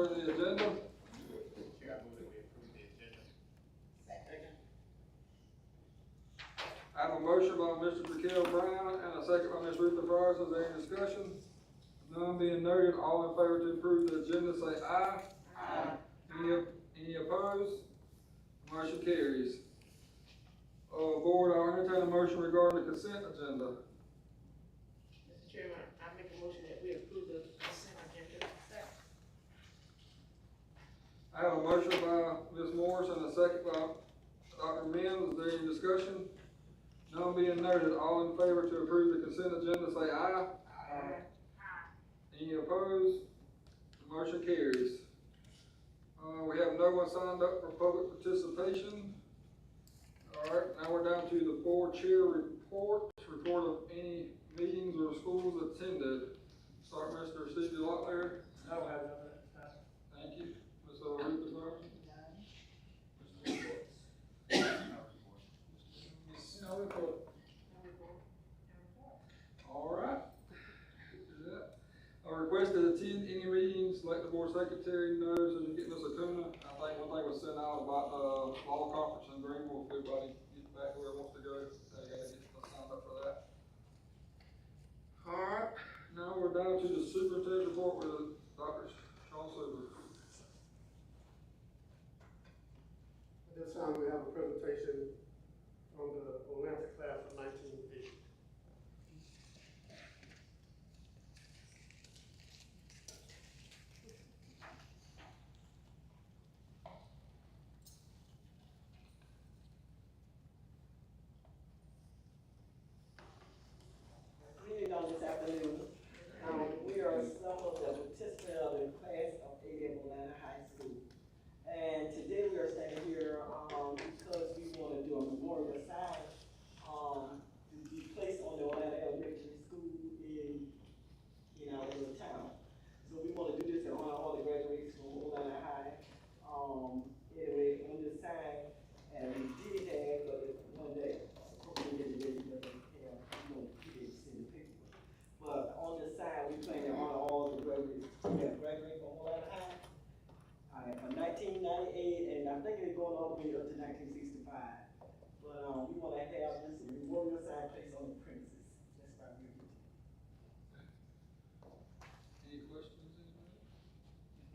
concerning the agenda? Chair, I move that we approve the agenda. Second. I have a motion by Mr. Raquel Brown and a second by Ms. Rutha Fryers. Is there any discussion? None being noted, all in favor to approve the agenda say aye. Aye. Any opposed? Motion carries. Board, I'll entertain a motion regarding the consent agenda. Mr. Chairman, I make a motion that we approve the consent agenda. Second. I have a motion by Ms. Morris and a second by Dr. Mims. Is there any discussion? None being noted, all in favor to approve the consent agenda say aye. Aye. Any opposed? Motion carries. We have no one signed up for public participation. All right, now we're down to the board chair report of any meetings or schools attended. Start Mr. Stevie Locklear. I don't have nothing at this time. Thank you. Ms. Rutha Fryers. No report. All right. Do that. I request to attend any meetings, let the board secretary know, so you get Ms. Acuna. I think one thing was sent out about the law conference in Greenville, if everybody gets back where it wants to go, they gotta get signed up for that. All right, now we're down to the superintendent report with Dr. Sean Silver. At this time, we have a presentation on the Atlanta class of 1980. Meeting on this afternoon. We are some of the participants of the class of 80 at Atlanta High School. And today we are standing here, because we want to do a memorial sign, to be placed on the Atlanta Elementary School in our little town. So we want to do this to honor all the graduates from Atlanta High. Anyway, on this sign, and we did have, one day, we didn't have, we didn't send the picture. But on the side, we plan to honor all the graduates who have graduated from Atlanta High. From 1998, and I think it's going all the way up to 1965. But we want to have this memorial sign placed on the premises. That's why we're here. Any questions? Anybody?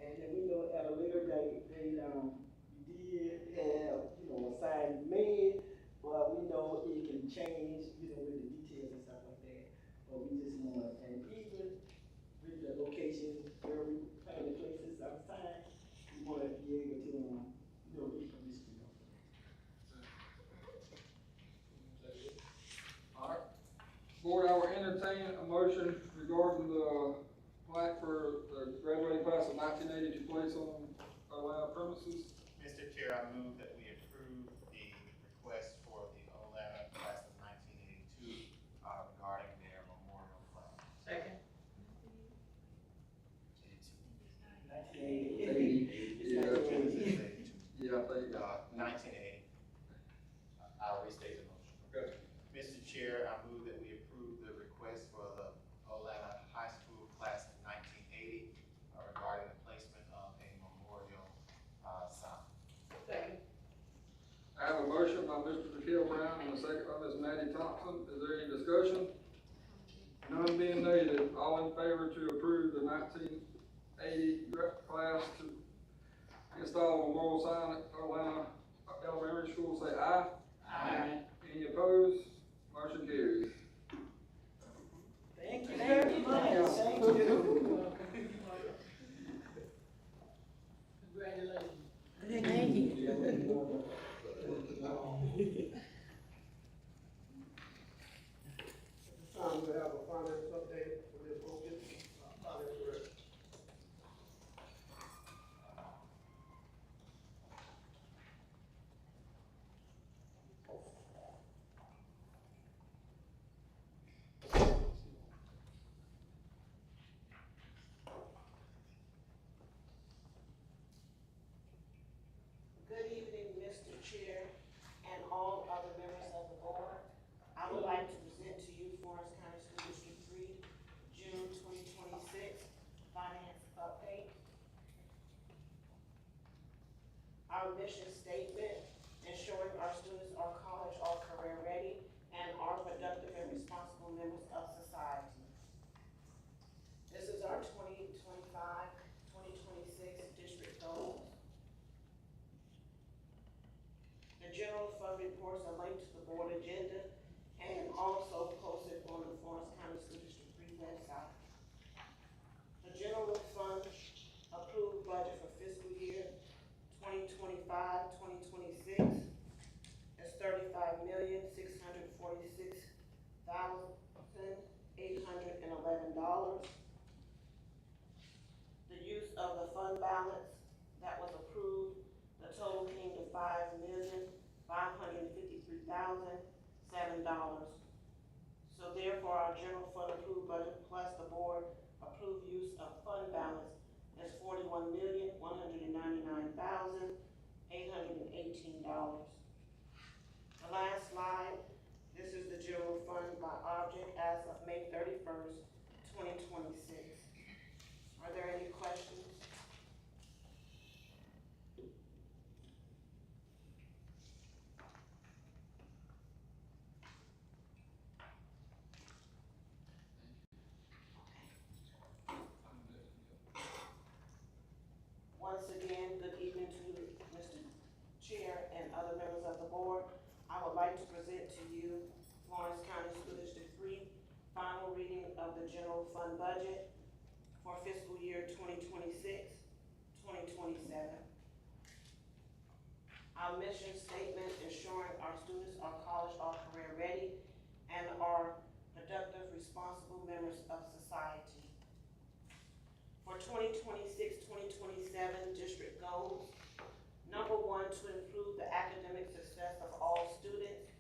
And then we know at a later date, we did have, a sign made, but we know it can change, with the details and stuff like that. But we just want, and even with the location where we plan to place this outside, we want to be able to, read from this street. All right. Board, I will entertain a motion regarding the plaque for the graduating class of 1980 to place on Atlanta premises. Mr. Chair, I move that we approve the request for the Atlanta class of 1982 regarding their memorial plaque. Second. 1980. Yeah. It's Yeah, I think. 1980. I'll restate the motion. Okay. Mr. Chair, I move that we approve the request for the Atlanta High School class of 1980 regarding the placement of a memorial sign. Second. I have a motion by Mr. Raquel Brown and a second by Ms. Maddie Thompson. Is there any discussion? None being noted, all in favor to approve the 1980 class to install a memorial sign at Atlanta Elementary School, say aye. Aye. Any opposed? Motion carries. Thank you very much. Thank you. Congratulations. Thank you. At this time, we have a finance update for Ms. Hogan, finance director. Good evening, Mr. Chair, and all other members of the board. I would like to present to you Forest County School District 3, June 2026 finance update. our mission statement, ensuring our students are college or career ready and are productive and responsible members of society. This is our 2025-2026 district goals. The general fund reports are linked to the board agenda and also posted on the Florence County School District 3 website. The general fund approved budget for fiscal year 2025-2026 is $35,646,811. The use of the fund balance that was approved, the total came to $5,553,007. So therefore, our general fund approved budget plus the board approved use of fund balance is $41,199,818. The last slide, this is the general fund by object as of May 31st, 2026. Are there any questions? Once again, good evening to Mr. Chair and other members of the board. I would like to present to you Florence County School District 3 final reading of the general fund budget for fiscal year 2026-2027. Our mission statement ensuring our students are college or career ready and are productive, responsible members of society. For 2026-2027 district goals, number 1, to improve the academic success of all students.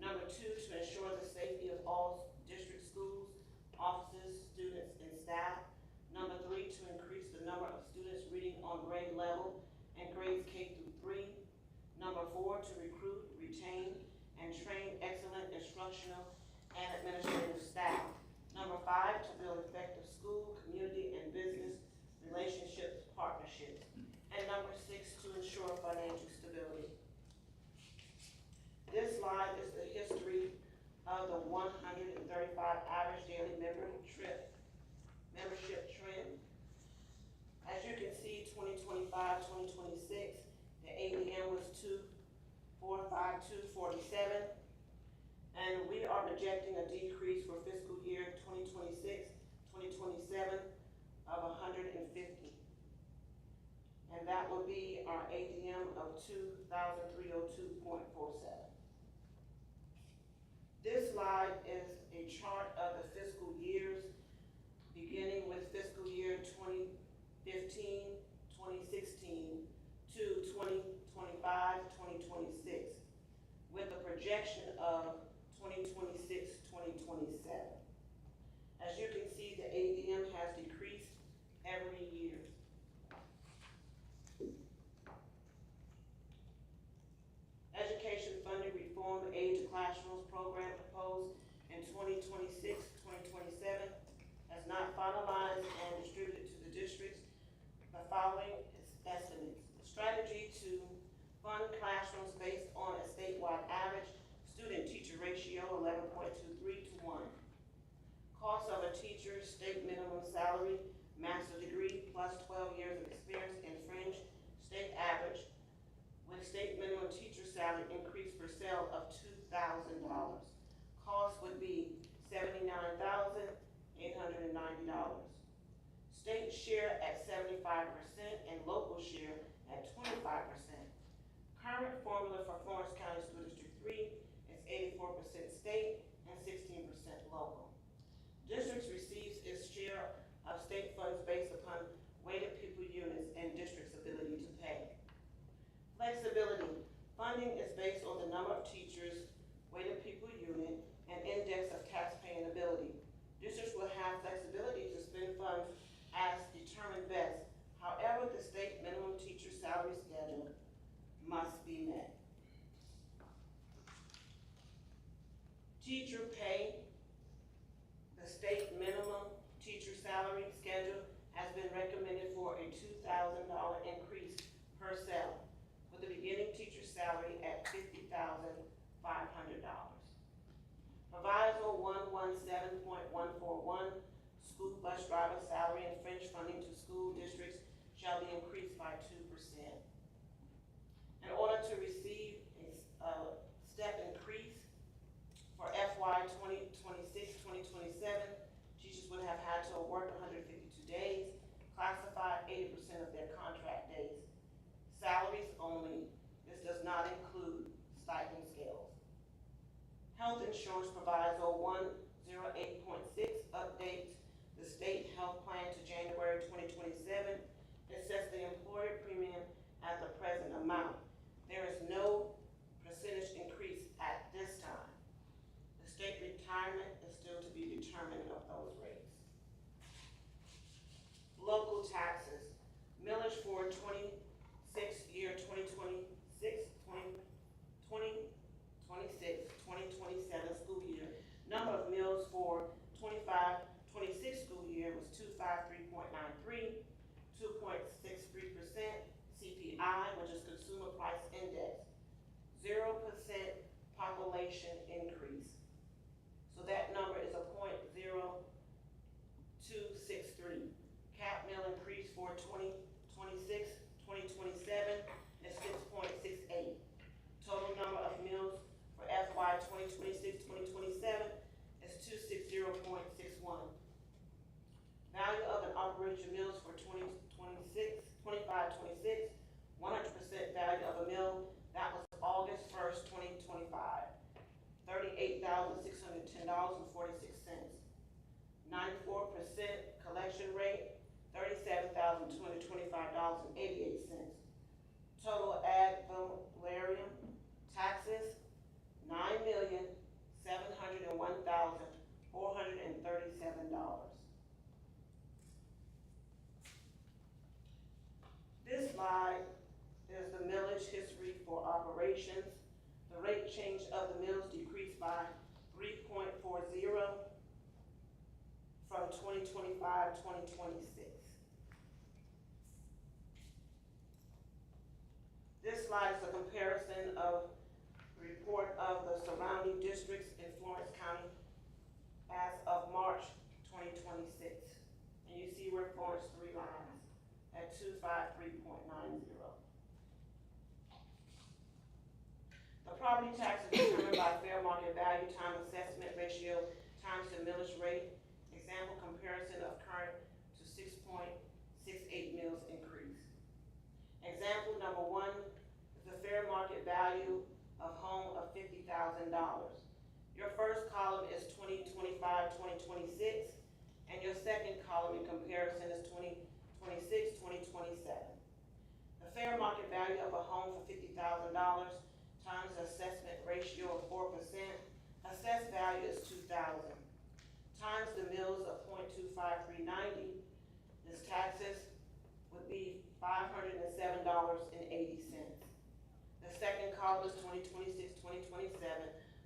Number 2, to ensure the safety of all district schools, offices, students, and staff. Number 3, to increase the number of students reading on grade level and grades K through 3. Number 4, to recruit, retain, and train excellent instructional and administrative staff. Number 5, to build effective school, community, and business relationships, partnerships. And number 6, to ensure financial stability. This slide is the history of the 135 average daily membership trend. As you can see, 2025-2026, the ADM was 2,452.47, and we are projecting a decrease for fiscal year 2026-2027 of 150. And that will be our ADM of 2,302.47. This slide is a chart of the fiscal years, beginning with fiscal year 2015, 2016 to 2025, 2026, with a projection of 2026, 2027. As you can see, the ADM has decreased every year. Education funding reform aid to classrooms program proposed in 2026-2027 has not finalized and distributed to the districts. The following is estimates. The strategy to fund classrooms based on a statewide average student-teacher ratio 11.23 to 1. Cost of a teacher's state minimum salary, master's degree, plus 12 years of experience in fringe state average, with state minimum teacher salary increase per sale of $2,000. Cost would be $79,890. State share at 75% and local share at 25%. Current formula for Florence County School District 3 is 84% state and 16% local. Districts receives its share of state funds based upon weighted pupil units and district's ability to pay. Flexibility. Funding is based on the number of teachers, weighted pupil unit, and index of tax-paying ability. Districts will have flexibility to spend funds as determined best. However, the state minimum teacher salary schedule must be met. Teacher pay. The state minimum teacher salary schedule has been recommended for a $2,000 increase per cell, with the 117.141, school bus driver salary and fringe funding to school districts shall be increased by 2%. In order to receive a step increase for FY 2026-2027, teachers would have had to work 152 days, classified 80% of their contract days. Salaries only. This does not include stipend scales. Health insurance proviso 108.6 updates the state health plan to January 2027. It sets the employer premium at the present amount. There is no percentage increase at this time. The state retirement is still to be determined of those rates. Local taxes. Millage for 2027 school year. Number of mills for 25-26 school year was 253.93, 2.63% CPI, which is Consumer Price Index, 0% population increase. So that number is a 0.0263. Cap mill increase for 2026-2027 is 6.68. Total number of mills for FY 2026-2027 is 260.61. Value of an operating mills for 25-26, 100% value of a mill that was August 1st, 2025, $38,610.46. 94% collection rate, $37,225.88. Total ad valorem taxes, $9,701,437. This slide is the millage history for operations. The rate change of the mills decreased by 3.40 from 2025-2026. This slide is a comparison of the report of the surrounding districts in Florence County as of March 2026. And you see where Florence 3 lines at 253.90. The property tax is determined by fair market value times assessment ratio times the millage rate. Example comparison of current to 6.68 mills increase. Example number 1 is the fair market value of home of $50,000. Your first column is 2025-2026, and your second column in comparison is 2026-2027. The fair market value of a home for $50,000 times the assessment ratio of 4%, assessed value is $2,000, times the mills of 0.25390, this taxes would be $507.80. The second column is 2026-2027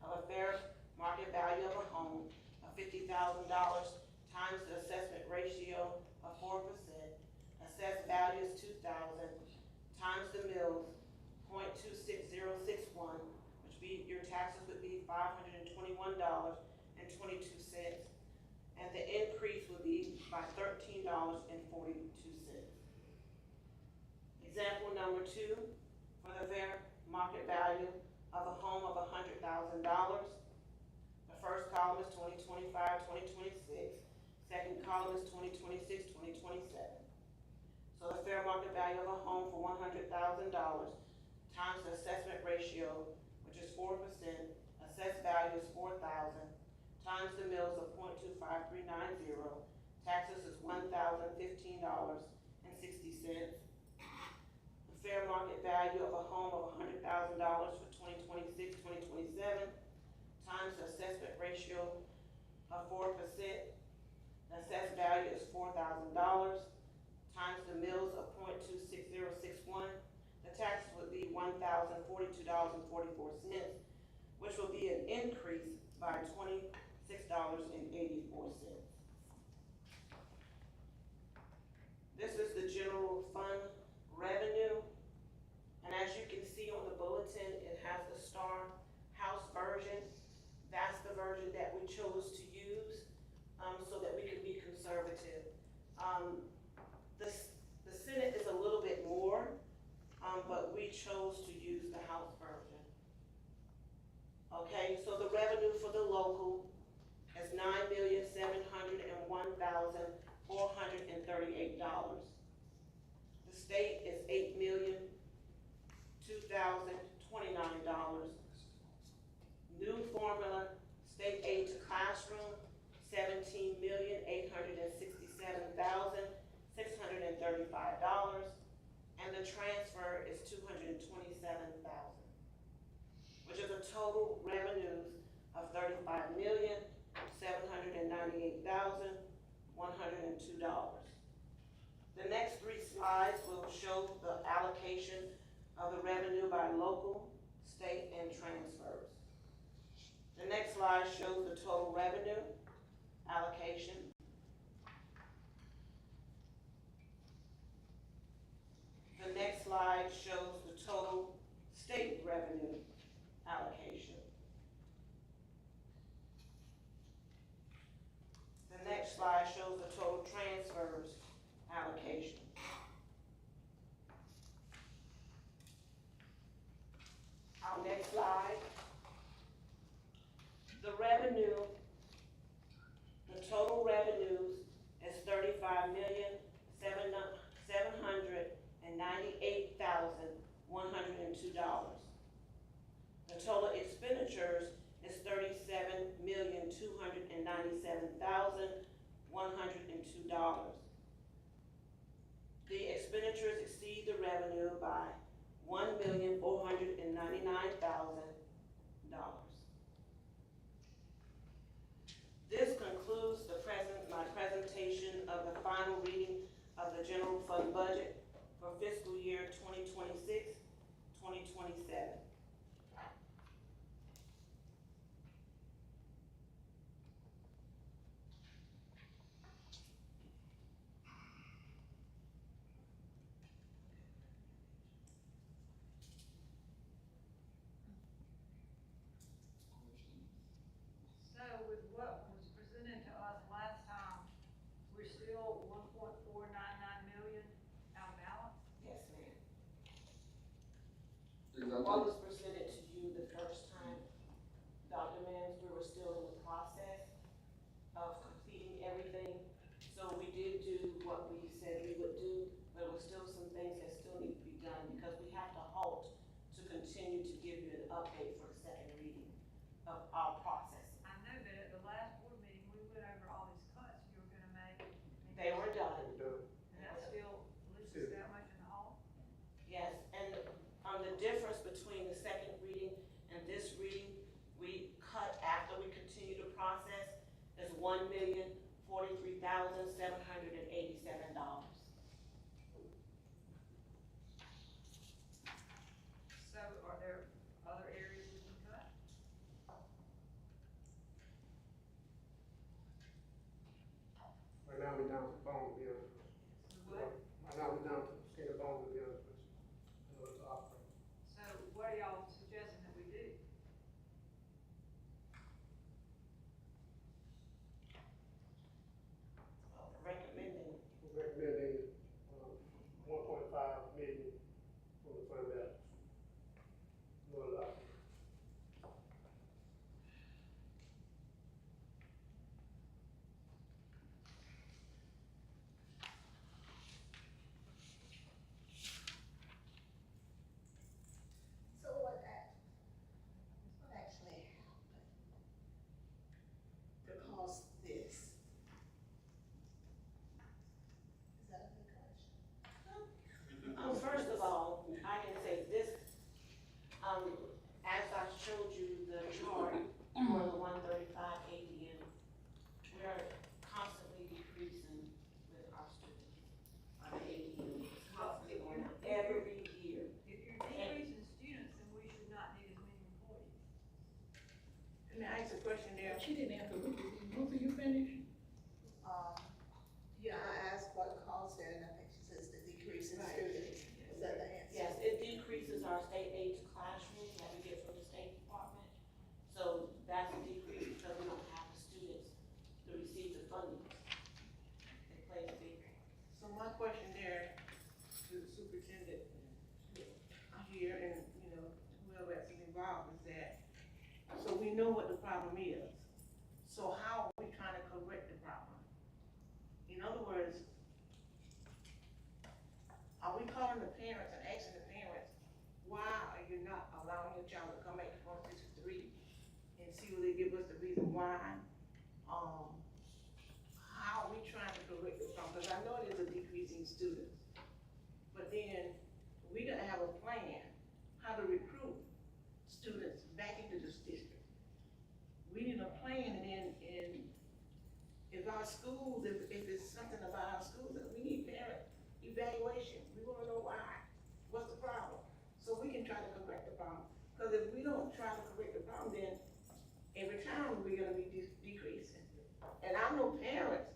of a fair market value of a home of $50,000 times the assessment ratio of 4%, assessed value is $2,000, times the mills, 0.26061, which be, your taxes would be $521.22, and the increase would be by $13.42. Example number 2, for the fair market value of a home of $100,000. The first column is 2025-2026, second column is 2026-2027. So the fair market value of a home for $100,000 times the assessment ratio, which is 4%, assessed value is $4,000, times the mills of 0.25390, taxes is $1,015.60. The fair market value of a home of $100,000 for 2026-2027 times the assessment ratio of 4%, the assessed value is $4,000, times the mills of 0.26061, the taxes would be $1,042.44, which will be an increase by $26.84. This is the general fund revenue, and as you can see on the bulletin, it has the Star House version. That's the version that we chose to use. The Senate is a little bit more, but we chose to use the House version. Okay, so the revenue for the local is $9,701,438. The state is $8,002,029. New formula, state aid to classroom, $17,867,635. And the transfer is $227,000, which is a total revenues of $35,798,102. The next three slides will show the allocation of the revenue by local, state, and transfers. The next slide shows the total revenue allocation. The next slide shows the total state revenue allocation. The next slide shows the total transfers allocation. Our next slide, the revenue, the total revenues is $35,798,102. The total expenditures is $37,297,102. The expenditures exceed the revenue by $1,499,000. This concludes my presentation of the final reading of the general fund budget for fiscal year 2026-2027. So with what was presented to us last time, we're still 1.499 million out of balance? Yes, ma'am. Exactly. What was presented to you the first time, Dr. Mims, we were still in the process of completing everything. So we did do what we said we would do, but there were still some things that still need to be done because we have to halt to continue to give you an update for the second reading of our process. I know that at the last board meeting, we went over all these cuts you were gonna make. They were done. And that still leaves us that much in the hole? Yes, and the difference between the second reading and this reading, we cut after we continue the process is $1,043,787. So are there other areas we can cut? Right now, we're down to the bone, to be honest. So what, Right now, we're down to the skin and bone, to be honest with you. In order to operate. so what are y'all suggesting that we do? Recommending We're recommending, 1.5 million from the fund balance. In order to operate. So what actually happened to cause this? Is that a good question? First of all, I can say this, as I showed you the chart for the 135 ADM, we are constantly decreasing with our students. Our ADM is constantly going up every year. If you're decreasing students, then we should not need as many employees. Can I ask a question there? She didn't answer. Ruth, you finished? Yeah, I asked what caused it, and I think she says the decrease in Right. students. Is that the answer? Yes, it decreases our state aid to classroom that we get from the State Department. So that's a decrease because we don't have the students to receive the funding. It plays a big so we know what the problem is. So how are we trying to correct the problem? In other words, are we calling the parents and asking the parents, why are you not allowing your child to come back to Form 63 and see will they give us the reason why? How are we trying to correct the problem? Because I know it is a decrease in students, but then we gotta have a plan how to recruit students back into this district. We need a plan, and if our schools, if it's something about our schools, that we need parent evaluation. We wanna know why, what's the problem, so we can try to correct the problem. Because if we don't try to correct the problem, then every time we're gonna be decreasing. And I know parents,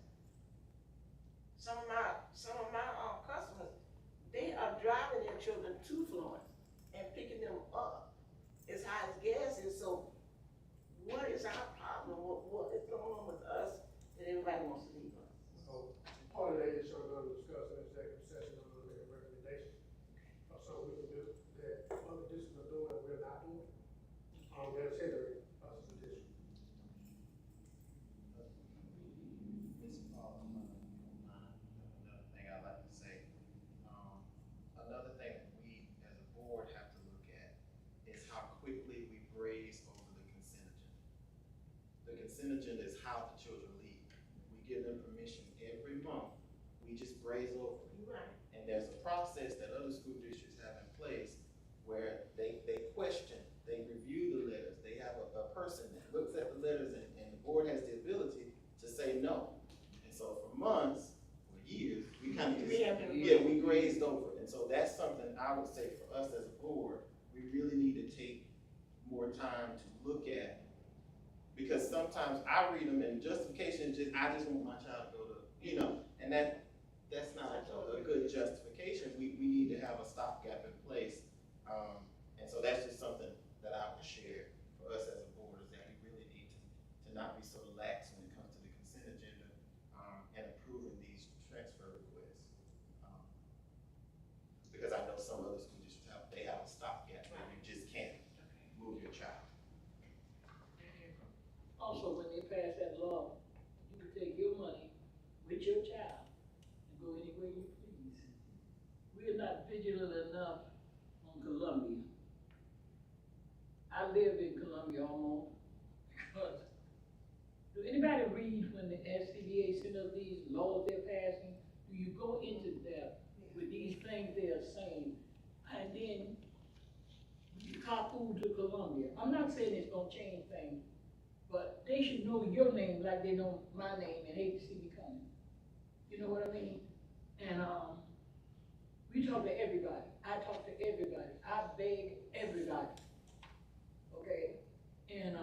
some of my customers, they are driving their children to Florence and picking them up as high as gas is. So what is our problem? What is going on with us that everybody wants to leave us? So, part of that is sort of discuss in executive session, I'm gonna make a recommendation of something we can do that other districts are doing and we're not doing. That's hindering us as a district. Another thing I'd like to say, another thing that we as a board have to look at is how quickly we graze over the consent agenda. The consent agenda is how the children leave. We give them permission every month, we just graze over it. Right. And there's a process that other school districts have in place where they question, they review the letters, they have a person that looks at the letters, and the board has the ability to say no. And so for months, for years, we kind of we grazed over it. And so that's something I would say for us as a board, we really need to take more time to look at. Because sometimes I read them and justification is I just want my child to go to, and that's not a good justification. We need to have a stopgap in place. And so that's just something that I would share for us as a board, is that we really need to not be so lax when it comes to the consent agenda, and approving these transfer requests. Because I know some other school districts have a stopgap where you just can't move your child. Also, when they pass that law, you can take your money with your child and go anywhere you please. We are not vigilant enough on Columbia. I live in Columbia almost, because do anybody read when the SCBA send up these laws they're passing? Do you go into depth with these things they are saying, and then you carpool to Columbia? I'm not saying it's gonna change things, but they should know your name like they know my name and hate to see me coming. You know what I mean? And we talk to everybody. I talk to everybody. I beg everybody. Okay? And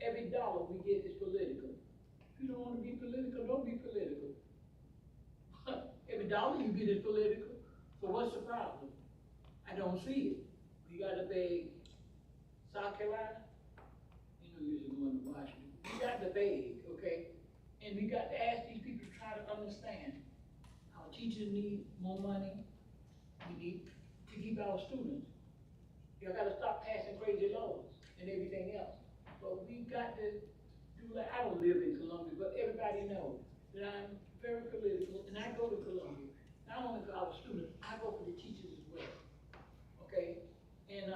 every dollar we get is political. If you don't want to be political, don't be political. Every dollar you get is political. So what's the problem? I don't see it. We gotta beg South Carolina. You know, usually going to Washington. We got to beg, okay? And we got to ask these people to try to understand. Our teachers need more money. We need to keep our students. Y'all gotta stop passing crazy laws and everything else. But we got to do like, I don't live in Columbia, but everybody knows that I'm very political, and I go to Columbia. Not only for our students, I go for the teachers as well, okay? And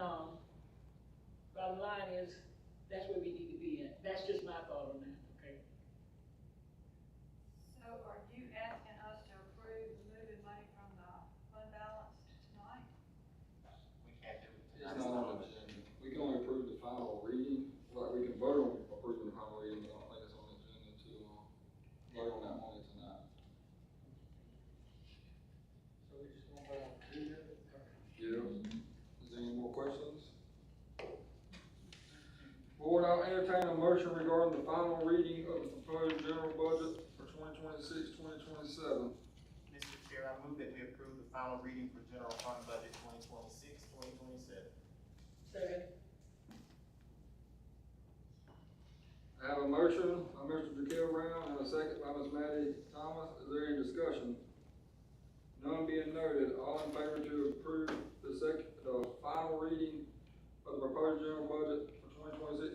bottom line is, that's where we need to be at. That's just my thought on that, okay? So are you asking us to approve moving money from the fund balance tonight? We can't do it It's tonight. not on the agenda. We can only approve the final reading, like, we can vote on approving the final reading, but I don't think it's on the agenda to, vote on that money tonight. So we just gonna vote on it. Yeah. Is there any more questions? Board, I'll entertain a motion regarding the final reading of the proposed general budget for 2026-2027. Mr. Chair, I move that we approve the final reading for general fund budget 2026-2027. Second. I have a motion by Mr. Jaquel Brown and a second by Ms. Maddie Thomas. Is there any discussion? None being noted, all in favor to approve the final reading of the proposed general budget for 2026-2027,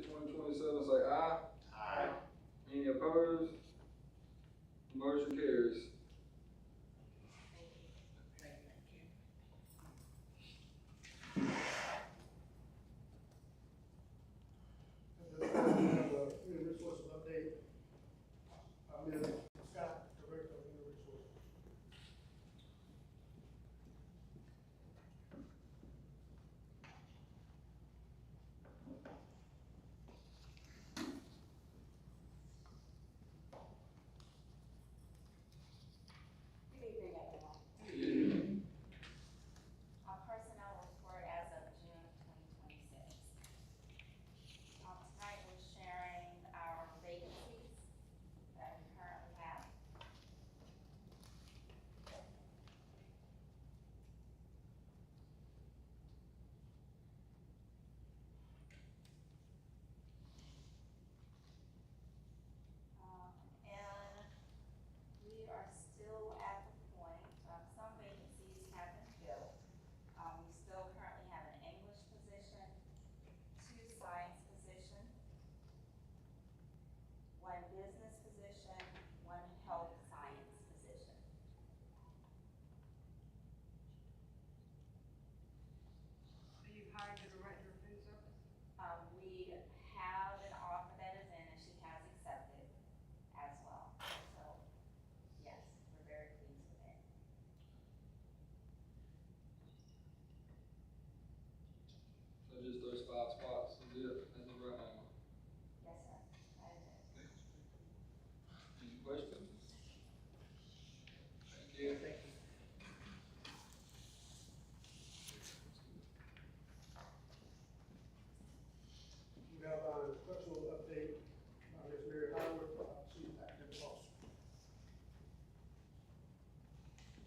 instructional update by Ms. Mary Howard, Chief Academic Officer.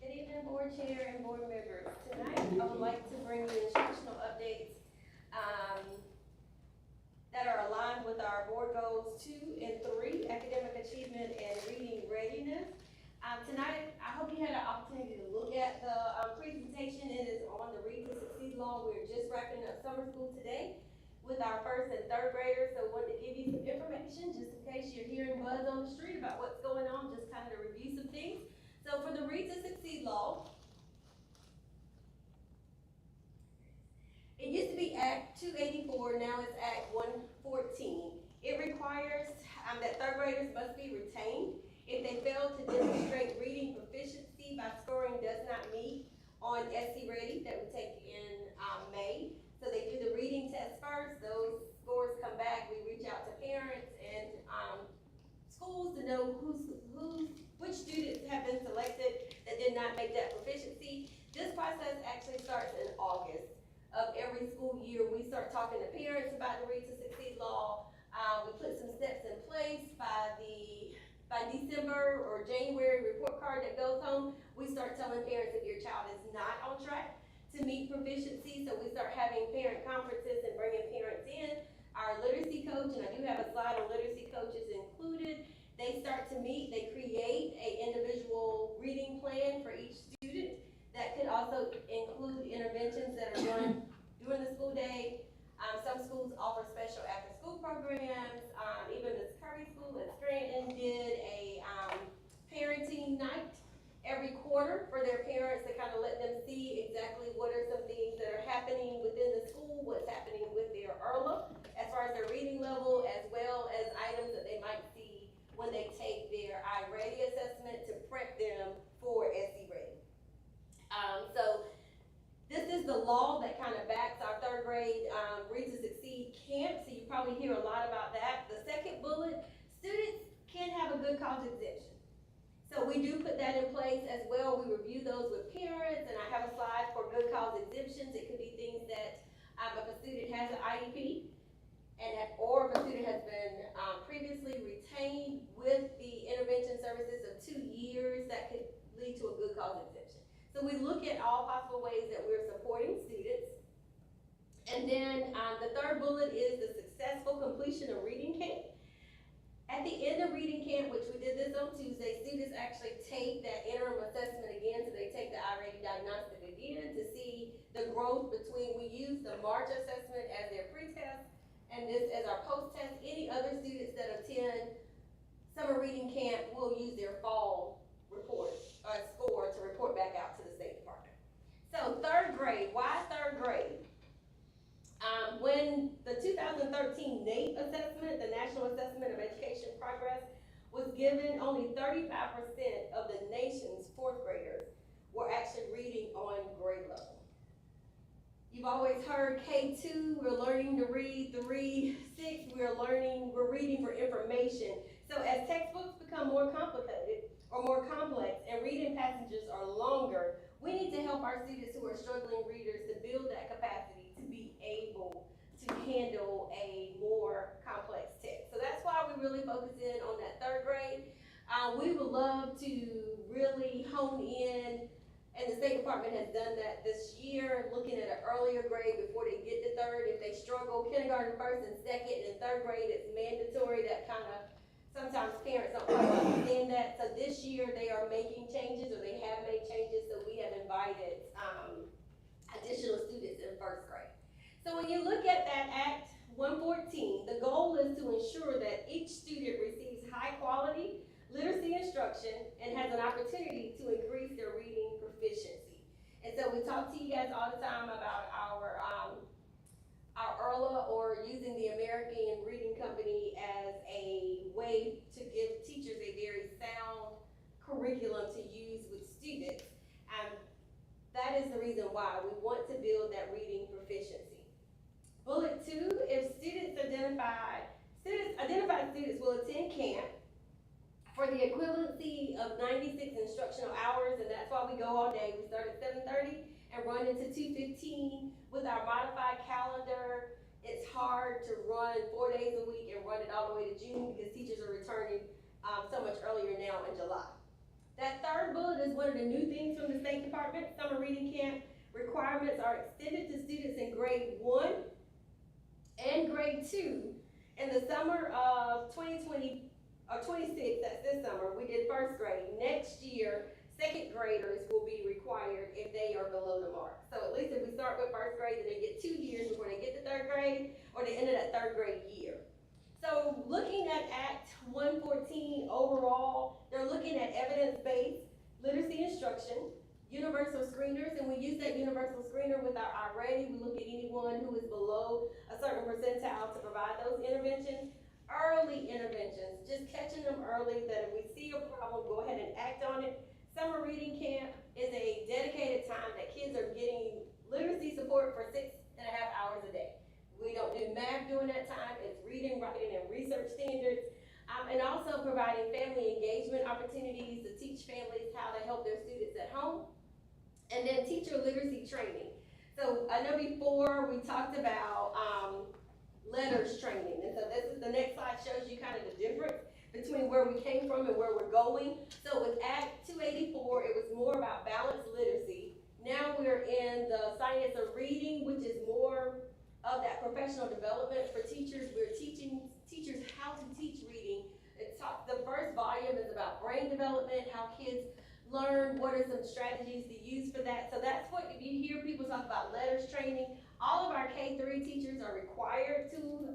Good evening, board chair and board members. Tonight, I would like to bring you instructional updates that are aligned with our board goals 2 and 3, academic achievement and reading readiness. Tonight, I hope you had an opportunity to look at the presentation. It is on the Read to Succeed law. We're just wrapping up summer school today with our 1st and 3rd graders, so I wanted to give you some information just in case you're hearing buzz on the street about what's going on, just kind of to review some things. So for the Read to Succeed law, it used to be Act 284, now it's Act 114. It requires that 3rd graders must be retained if they fail to demonstrate reading proficiency by scoring does not meet on SC Ready that we take in May. So they do the reading test first, those scores come back, we reach out to parents and schools to know which students have been selected that did not make that proficiency. This process actually starts in August of every school year. We start talking to parents about the Read to Succeed law. We put some steps in place by December or January report card that goes home. We start telling parents if your child is not on track to meet proficiency. So we start having parent conferences and bringing parents in. Our literacy coach, and I do have a slide on literacy coaches included. They start to meet, they create an individual reading plan for each student that could also include interventions that are done during the school day. Some schools offer special after-school programs. Even Ms. Curry School at Scranton did a parenting night every quarter for their parents to kind of let them see exactly what are some things that are happening within the school, what's happening with their ERLA, as far as their reading level, as well as items that they might see when they take their iReady assessment to prep them for SC Ready. So this is the law that kind of backs our 3rd grade Read to Succeed camp, so you probably hear a lot about that. The second bullet, students can have a good cause exemption. So we do put that in place as well. We review those with parents, and I have a slide for good cause exemptions. It could be things that if a student has an IEP, or if a student has been previously retained with the intervention services of 2 years, that could lead to a good cause exemption. So we look at all possible ways that we're supporting students. And then the 3rd bullet is the successful completion of reading camp. At the end of reading camp, which we did this on Tuesday, students actually take that interim assessment again, so they take the iReady diagnostic again to see the growth between, we use the March assessment as their pre-test, and this as our post-test. Any other students that attend summer reading camp will use their fall report or score to report back out to the State Department. So 3rd grade, why 3rd grade? When the 2013 NAEP assessment, the National Assessment of Education Progress, was given, only 35% of the nation's 4th graders were actually reading on grade level. You've always heard K2, we're learning to read, 3, 6, we're reading for information. So as textbooks become more complicated or more complex and reading passages are longer, we need to help our students who are struggling readers to build that capacity to be able to handle a more complex text. So that's why we really focus in on that 3rd grade. We would love to really hone in, and the State Department has done that this year, looking at an earlier grade before they get to 3rd. If they struggle, kindergarten 1st and 2nd, and 3rd grade, it's mandatory. That kind of, sometimes parents don't quite understand that. So this year they are making changes, or they have made changes, so we have invited additional students in 1st grade. So when you look at that Act 114, the goal is to ensure that each student receives high quality literacy instruction and has an opportunity to increase their reading proficiency. And so we talk to you guys all the time about our ERLA, or using the American Reading Company as a way to give teachers a very sound curriculum to use with students. That is the reason why we want to build that reading proficiency. Bullet 2, if identified students will attend camp for the equivalency of 96 instructional hours, and that's why we go all day. We start at 7:30 and run into 2:15 with our modified calendar. It's hard to run 4 days a week and run it all the way to June because teachers are returning, so much earlier now in July. That third bullet is one of the new things from the State Department. Summer reading camp requirements are extended to students in grade 1 and grade 2. In the summer of 2020, or 26, that's this summer, we did first grade. Next year, second graders will be required if they are below the mark. So at least if we start with first grade, then they get 2 years before they get to third grade, or the end of that third grade year. So looking at Act 114 overall, they're looking at evidence-based literacy instruction, universal screeners, and we use that universal screener with our I-Ready. We look at anyone who is below a certain percentile to provide those interventions. Early interventions, just catching them early, that if we see a problem, go ahead and act on it. Summer reading camp is a dedicated time that kids are getting literacy support for 6.5 hours a day. We don't do math during that time. It's reading, writing, and research standards. And also providing family engagement opportunities to teach families how to help their students at home. And then teacher literacy training. So I know before we talked about letters training. And so this is the next slide, shows you kind of the difference between where we came from and where we're going. So with Act 284, it was more about balanced literacy. Now we're in the science of reading, which is more of that professional development for teachers. We're teaching teachers how to teach reading. The first volume is about brain development, how kids learn, what are some strategies to use for that. So that's what, if you hear people talk about letters training, all of our K-3 teachers are required to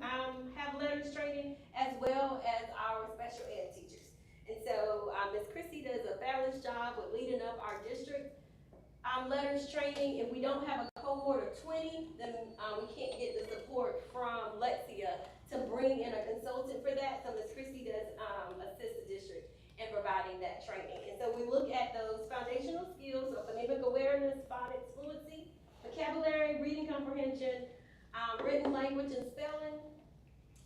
have letters training, as well as our special ed teachers. And so Ms. Christie does a fabulous job with leading up our district letters training. If we don't have a cohort of 20, then we can't get the support from Lexia to bring in a consultant for that. So Ms. Christie does assist the district in providing that training. And so we look at those foundational skills of phonemic awareness, phonics fluency, vocabulary, reading comprehension, written language and spelling,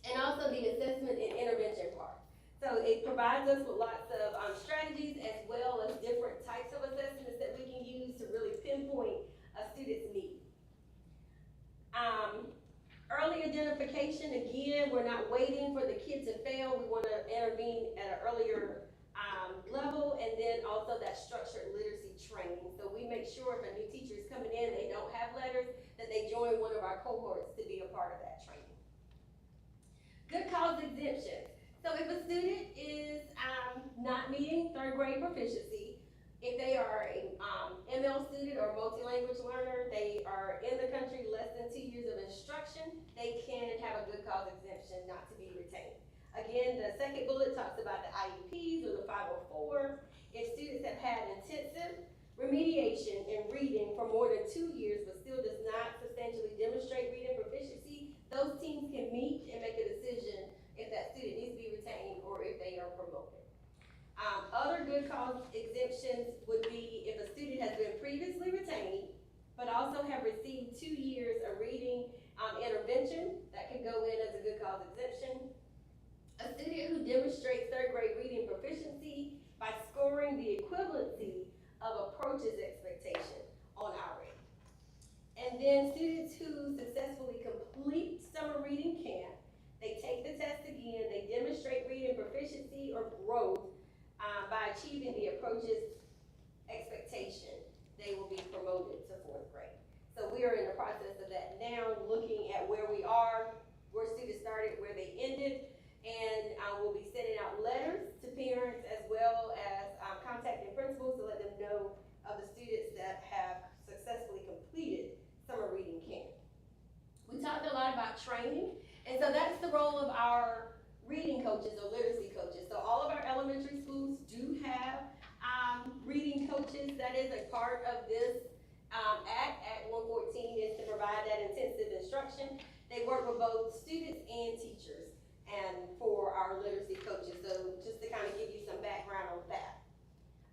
and also the assessment and intervention part. So it provides us with lots of strategies, as well as different types of assessments that we can use to really pinpoint a student's need. Early identification, again, we're not waiting for the kid to fail. We want to intervene at an earlier level, and then also that structured literacy training. So we make sure if a new teacher is coming in, they don't have letters, that they join one of our cohorts to be a part of that training. Good cause exemptions. So if a student is not meeting third grade proficiency, if they are a ML student or multi-language learner, they are in the country less than 2 years of instruction, they can have a good cause exemption not to be retained. Again, the second bullet talks about the IEPs or the 504. If students have had intensive remediation in reading for more than 2 years but still does not substantially demonstrate reading proficiency, those teams can meet and make a decision if that student needs to be retained or if they are promoted. Other good cause exemptions would be if a student has been previously retained but also have received 2 years of reading intervention, that can go in as a good cause exemption. A student who demonstrates third grade reading proficiency by scoring the equivalency of approaches expectation on our rate. And then students who successfully complete summer reading camp, they take the test again, they demonstrate reading proficiency or growth by achieving the approaches expectation, they will be promoted to 4th grade. So we are in the process of that now, looking at where we are, where students started, where they ended, and we'll be sending out letters to parents as well as contacting principals to let them know of the students that have successfully completed summer reading camp. We talked a lot about training, and so that's the role of our reading coaches or literacy coaches. So all of our elementary schools do have reading coaches. That is a part of this Act 114 is to provide that intensive instruction. They work with both students and teachers and for our literacy coaches. So just to kind of give you some background on that.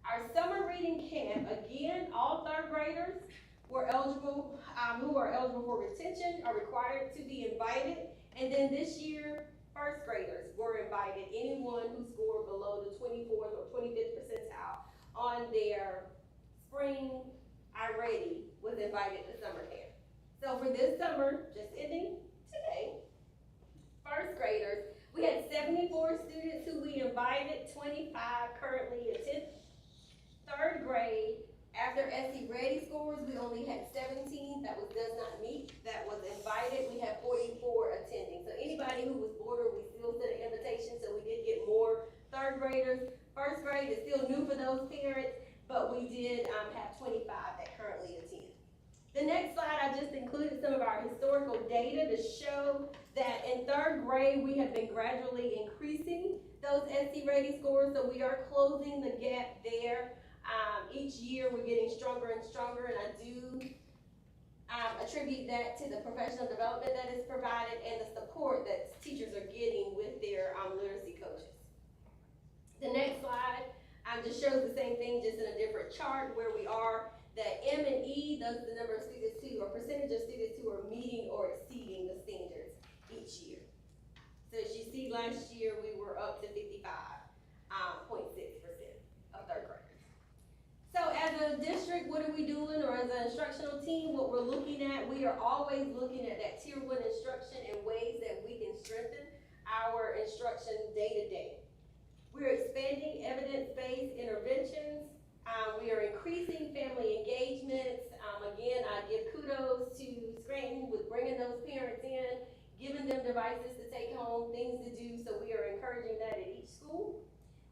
Our summer reading camp, again, all 3rd graders were eligible, who are eligible for retention are required to be invited. And then this year, 1st graders were invited, anyone who scored below the 24th or 25th percentile on their spring I-Ready was invited to summer camp. So for this summer, just ending today, SC Ready scores, we only had 17, that does not meet, that was invited, we had 44 attending. So anybody who was border, we still sent an invitation, so we did get more third graders. First grade is still new for those parents, but we did, have 25 that currently attend. The next slide, I just included some of our historical data to show that in third grade, we have been gradually increasing those SC Ready scores, so we are closing the gap there. Each year, we're getting stronger and stronger, and I do attribute that to the professional development that is provided and the support that teachers are getting with their literacy coaches. The next slide just shows the same thing, just in a different chart where we are. The M and E, those are the number of students who, or percentage of students who are meeting or exceeding the standards each year. So as you see, last year we were up to 55.6% of third graders. So as a district, what are we doing, or as an instructional team, what we're looking at, we are always looking at that tier 1 instruction and ways that we can strengthen our instruction day to day. We're expanding evidence-based interventions. We are increasing family engagements. Again, I give kudos to Scranton with bringing those parents in, giving them devices to take home, things to do, so we are encouraging that at each school.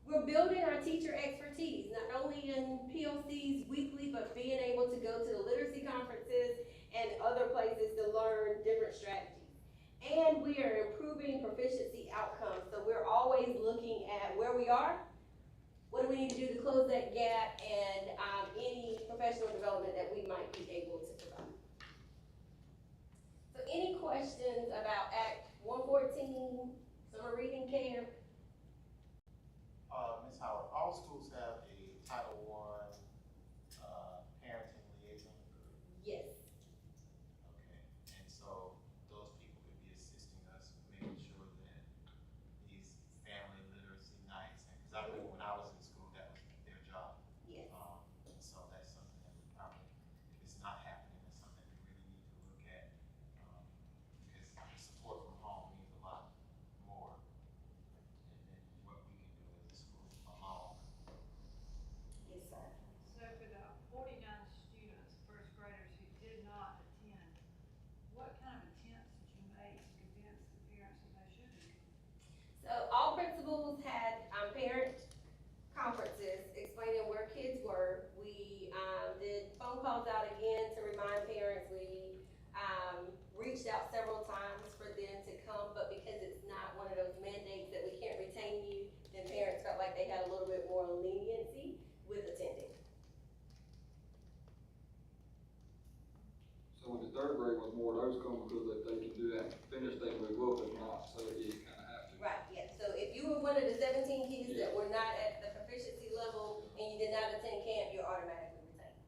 We're building our teacher expertise, not only in PLCs weekly, but being able to go to the literacy conferences and other places to learn different strategies. And we are improving proficiency outcomes, so we're always looking at where we are, what do we need to do to close that gap, and any professional development that we might be able to provide. So any questions about Act 114, summer reading camp? Ms. Howard, all schools have a Title I, parenting liaison group. Yes. Okay, and so those people could be assisting us with making sure that these family literacy nights, and, cause I remember when I was in school, that was their job. Yes. And so that's something that we probably, if it's not happening, it's something we really need to look at. Because the support from home means a lot more than what we can do as a school alone. Yes, sir. So for the 49 students, first graders who did not attend, what kind of attempts did you make to convince the parents that they should attend? So all principals had parent conferences explaining where kids were. We did phone calls out again to remind parents. We reached out several times for them to come, but because it's not one of those mandates that we can't retain you, then parents felt like they had a little bit more leniency with attending. So in the third grade was more of those come because they can do that, finish, they move up, if not, so you kinda have to. Right, yeah. So if you were one of the 17 kids that were not at the proficiency level and you did not attend camp, you're automatically retained.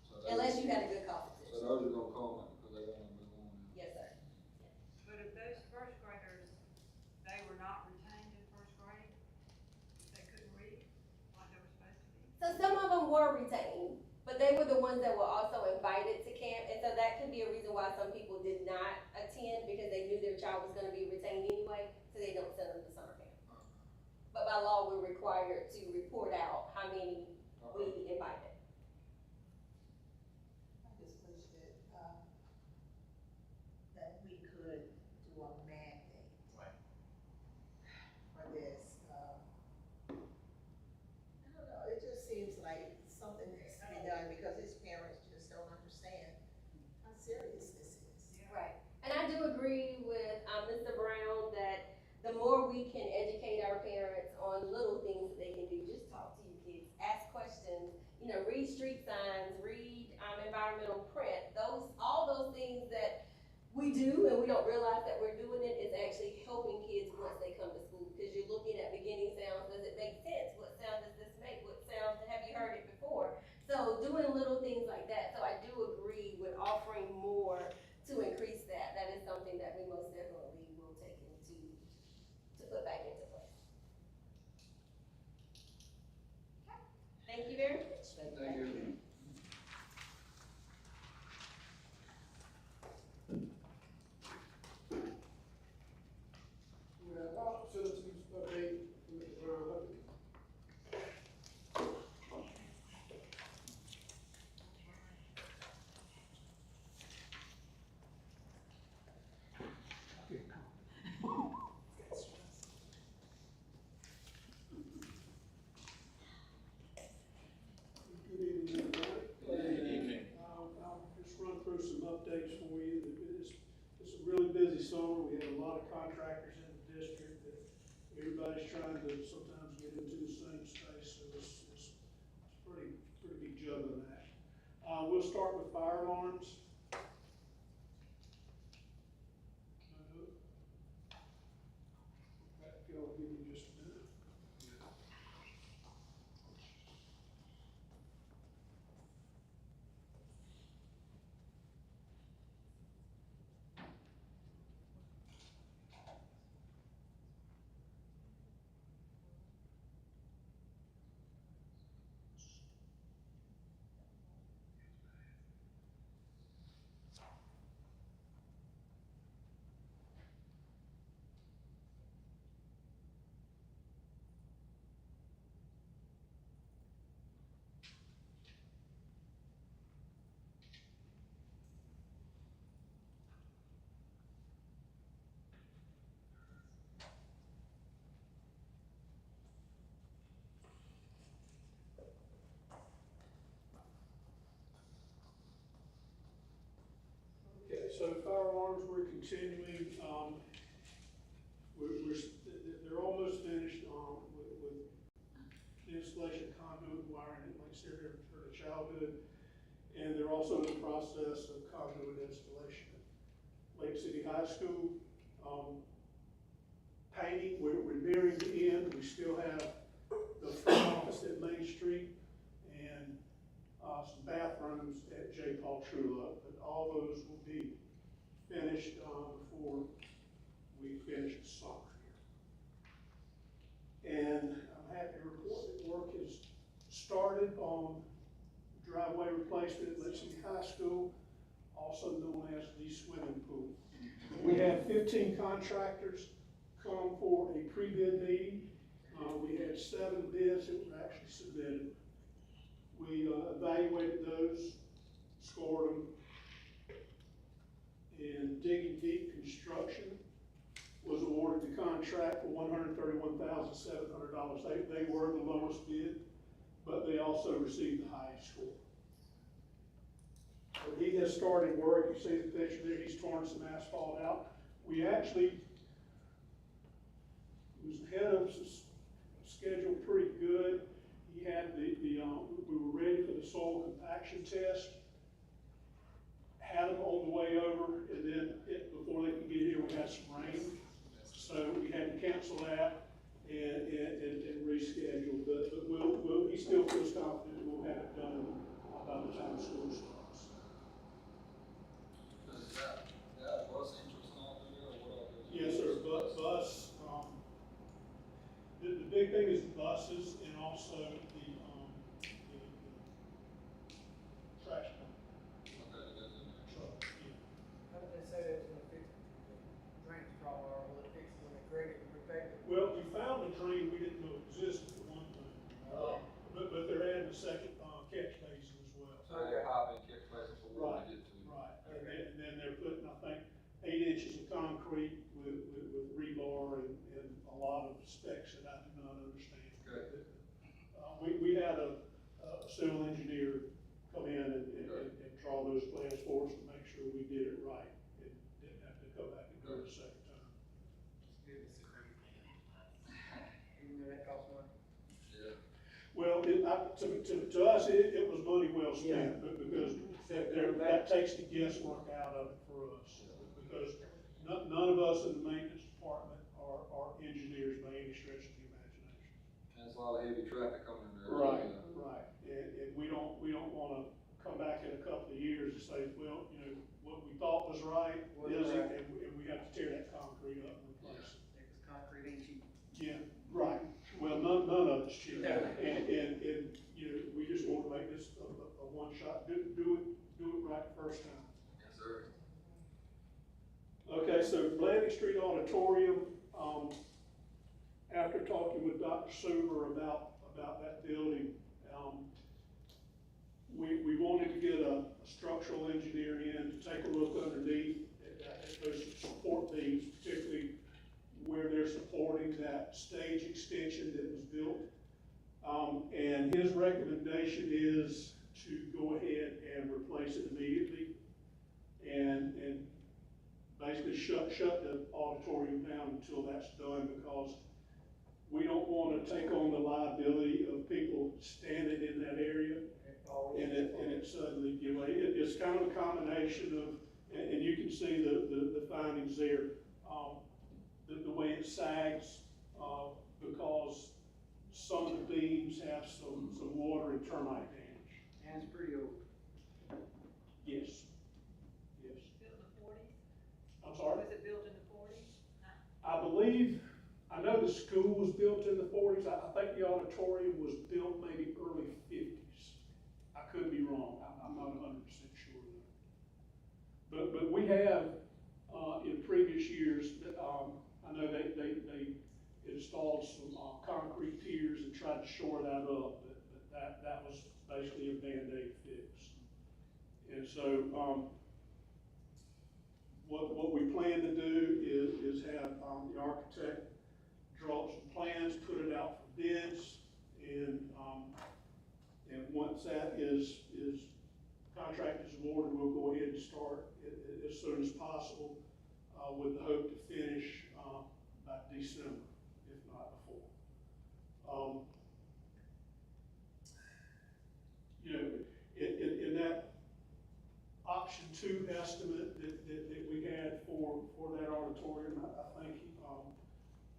So they- Unless you had a good So competition. those are gonna come because they wanna move on. Yes, sir. But if those first graders, they were not retained in first grade, they couldn't read like they were supposed to be. So some of them were retained, but they were the ones that were also invited to camp, and so that could be a reason why some people did not attend, because they knew their child was gonna be retained anyway, so they don't send them to summer camp. But by law, we're required to report out how many we invited. I just wish that we could do a mandate Right. for this. I don't know, it just seems like something needs to be done because these parents just don't understand how serious this is. Right. And I do agree with Mr. Brown that the more we can educate our parents on little things that they can do, just talk to your kids, ask questions, read street signs, read environmental print, all those things that we do and we don't realize that we're doing it is actually helping kids once they come to school, because you're looking at beginning sounds. Does it make sense? What sound does this make? What sound, have you heard it before? So doing little things like that. So I do agree with offering more to increase that. That is something that we most definitely will take to put back into place. Thank you very much. Thank you. everybody's trying to sometimes get into the same space, so it's pretty big juggling act. We'll start with fire alarms. If y'all give me just a minute. Okay, so fire alarms, we're continuing, they're almost finished, with the installation of conduit wiring at Lake City for the childhood. And they're also in the process of conduit installation at Lake City High School. Painting, we're nearing the end. We still have the front office at Main Street and, some bathrooms at J. Paul Trullo, but all those will be finished, before we finish the summer here. And I'm happy to report that work has started on driveway replacement at Lake City High School, also known as the swimming pool. We had 15 contractors come for a pre-bid meeting. We had 7 bids that were actually submitted. We evaluated those, scored them, and Digging Deep Construction was awarded the contract for $131,700. They were the lowest bid, but they also received the highest score. So he has started work. You see the picture there, he's torn some asphalt out. We actually was ahead of schedule pretty good. He had we were ready for the soil compaction test. Had them on the way over, and then before they could get here, we had some rain. So we had to cancel that and reschedule. But he still feels confident we'll have it done by the time school starts. Is that bus entrance and all through there, or what all goes? Yes, sir, bus, the big thing is the buses and also the trash can. Okay, that goes in there. Truck, yeah. How did they say they was gonna fix the drainage problem, or will it fix it when they grade it and repair it? Well, we found a drain we didn't know existed at one time. But they're adding a second, catch basin as well. So they hop in, kick place for water to get to. Right, and then they're putting, I think, 8 inches of concrete with rebar and a lot of specs that I do not understand. Good. We had a civil engineer come in and draw those plans for us to make sure we did it right, and didn't have to come back and do it a second time. Even though that costs money? Yeah. Well, to us, it was money well spent, but because that takes the guesswork out of it for us. Because none of us in the maintenance department are engineers by any stretch of the imagination. And it's a lot of heavy traffic coming in there. Right, right, and we don't wanna come back in a couple of years and say, well, what we thought was right isn't, and we have to tear that concrete up and replace it. Because concrete ain't cheap. Yeah, right. Well, none of it's cheap. And we just want to make this a one shot, do it right the first time. Yes, sir. Okay, so Blanding Street Auditorium, after talking with Dr. Suber about that building, we wanted to get a structural engineer in to take a look underneath at those support beams, particularly where they're supporting that stage extension that was built. And his recommendation is to go ahead and replace it immediately and basically shut the auditorium down until that's done, because we don't wanna take on the liability of people standing in that area and it suddenly give way. It's kind of a combination of, and you can see the findings there. The way it sags, because some of the beams have some water and termite damage. And it's pretty old. Yes, yes. Built in the forties? I'm sorry? Was it built in the forties? I believe, I know the school was built in the 40s. I think the auditorium was built maybe early 50s. I could be wrong. I'm not 100% sure of that. But we have, in previous years, I know they installed some concrete piers and tried to shore that up, but that was basically a Band-Aid fix. And so, what we plan to do is have the architect draw some plans, put it out for bids, and once that is contract is awarded, we'll go ahead and start as soon as possible, with the hope to finish by December, if not before. You know, in that option 2 estimate that we had for that auditorium, I think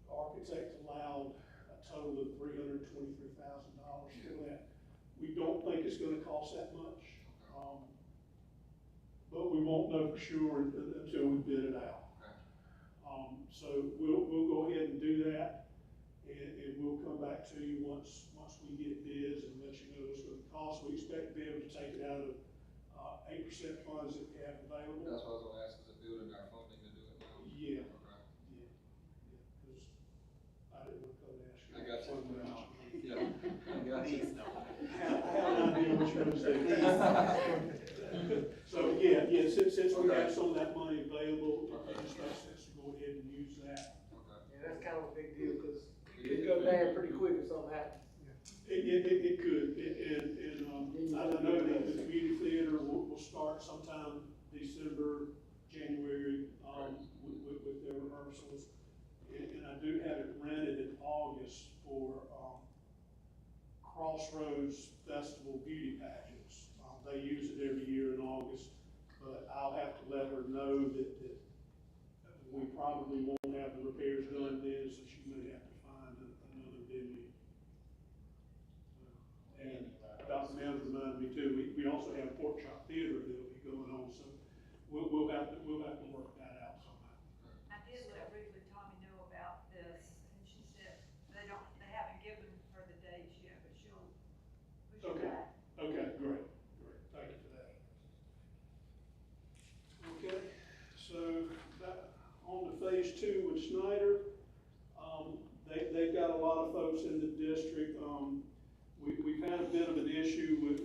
the architect allowed a total of $323,000 for that. We don't think it's gonna cost that much, but we won't know for sure until we bid it out. So we'll go ahead and do that, and we'll come back to you once we get bids and let you know what it's gonna cost. We expect to be able to take it out of 8% funds that we have available. That's what I was gonna ask, is it building our funding to do it now? Yeah. Okay. Because I didn't want to come and ask you. I got you. Yeah. I got you. I have an idea what you're gonna say. So, since we have some of that money available, it just makes sense to go ahead and use that. Okay. Yeah, that's kind of a big deal, cause it could go bad pretty quick if something happens. It could, and I know that the community theater will start sometime December, January, with their rehearsals. And I do have it rented in August for, Crossroads Festival beauty pageants. They use it every year in August, but I'll have to let her know that we probably won't have the repairs done then, so she may have to find another venue. And Dr. Mills reminded me too, we also have Pork Chop Theater that'll be going on, so we'll have to work that out somehow. I did let briefly Tommy know about this, and she said they haven't given her the dates yet, but she'll push it Okay. back. Okay, great, thank you for that. Okay, so on to phase 2 with Snyder. They've got a lot of folks in the district. We've had a bit of an issue with